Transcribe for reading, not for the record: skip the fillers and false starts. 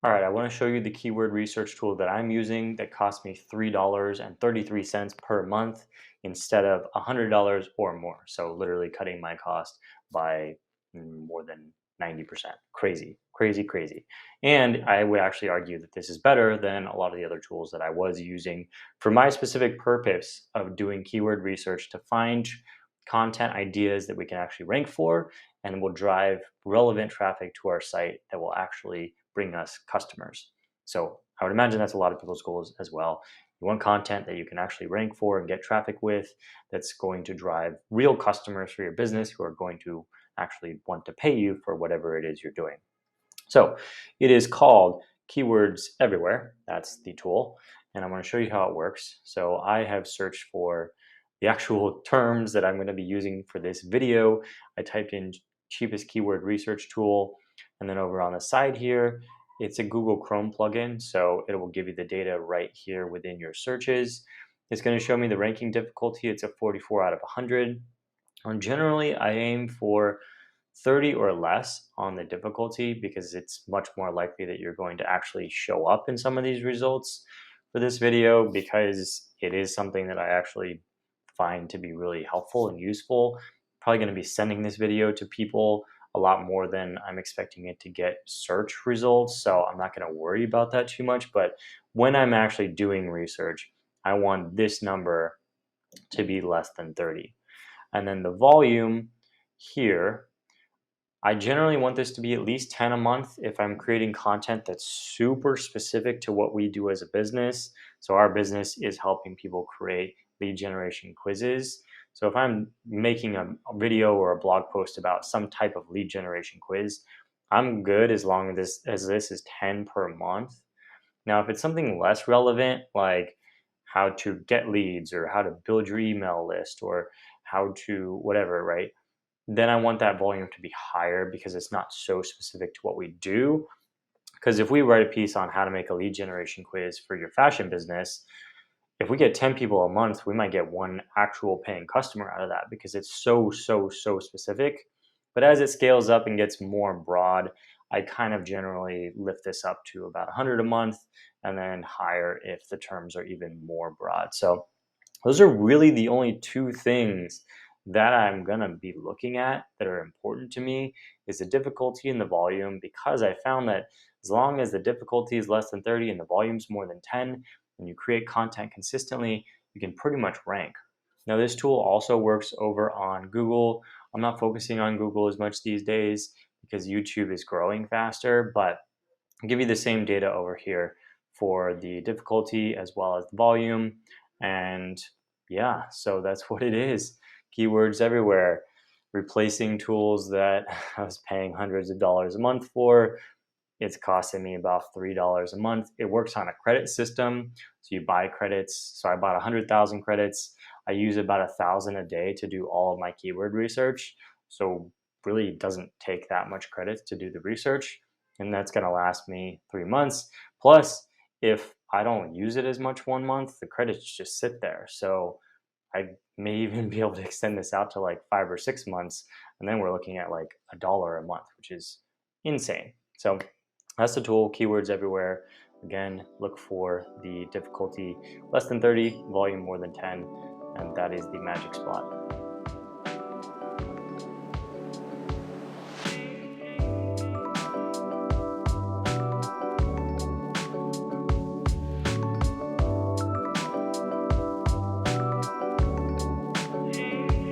All right, I want to show you the keyword research tool that I'm using that cost me $3.33 per month instead of $100 or more. So literally cutting my cost by more than 90%. Crazy, crazy, crazy. And I would actually argue that this is better than a lot of the other tools that I was using for my specific purpose of doing keyword research to find content ideas that we can actually rank for and will drive relevant traffic to our site that will actually bring us customers. So I would imagine that's a lot of people's goals as well. You want content that you can actually rank for and get traffic with that's going to drive real customers for your business who are going to actually want to pay you for whatever it is you're doing. So it is called Keywords Everywhere. That's the tool. And I'm going to show you how it works. So I have searched for the actual terms that I'm going to be using for this video. I typed in cheapest keyword research tool. And then over on the side here, it's a Google Chrome plugin. So it will give you the data right here within your searches. It's going to show me the ranking difficulty. It's a 44 out of 100. And generally, I aim for 30 or less on the difficulty because it's much more likely that you're going to actually show up in some of these results for this video because it is something that I actually find to be really helpful and useful. Probably going to be sending this video to people a lot more than I'm expecting it to get search results. So I'm not going to worry about that too much. But when I'm actually doing research, I want this number to be less than 30. And then the volume here, I generally want this to be at least 10 a month if I'm creating content that's super specific to what we do as a business. So our business is helping people create lead generation quizzes. So if I'm making a video or a blog post about some type of lead generation quiz, I'm good as long as this is 10 per month. Now, if it's something less relevant, like how to get leads or how to build your email list or how to whatever, right? Then I want that volume to be higher because it's not so specific to what we do. Because if we write a piece on how to make a lead generation quiz for your fashion business, if we get 10 people a month, we might get one actual paying customer out of that because it's so specific. But as it scales up and gets more broad, I kind of generally lift this up to about 100 a month and then higher if the terms are even more broad. So those are really the only two things that I'm going to be looking at that are important to me is the difficulty and the volume, because I found that as long as the difficulty is less than 30 and the volume's more than 10, and you create content consistently, you can pretty much rank. Now, this tool also works over on Google. I'm not focusing on Google as much these days because YouTube is growing faster, but I'll give you the same data over here for the difficulty as well as the volume. And yeah, so that's what it is. Keywords everywhere, replacing tools that I was paying hundreds of dollars a month for. It's costing me about $3 a month. It works on a credit system. So you buy credits. So I bought 100,000 credits. I use about 1,000 a day to do all of my keyword research. So really it doesn't take that much credits to do the research. And that's going to last me 3 months. Plus, if I don't use it as much one month, the credits just sit there. So I may even be able to extend this out to like 5 or 6 months. And then we're looking at like $1 a month, which is insane. So that's the tool, Keywords Everywhere. Again, look for the difficulty less than 30, volume more than 10, and that is the magic spot.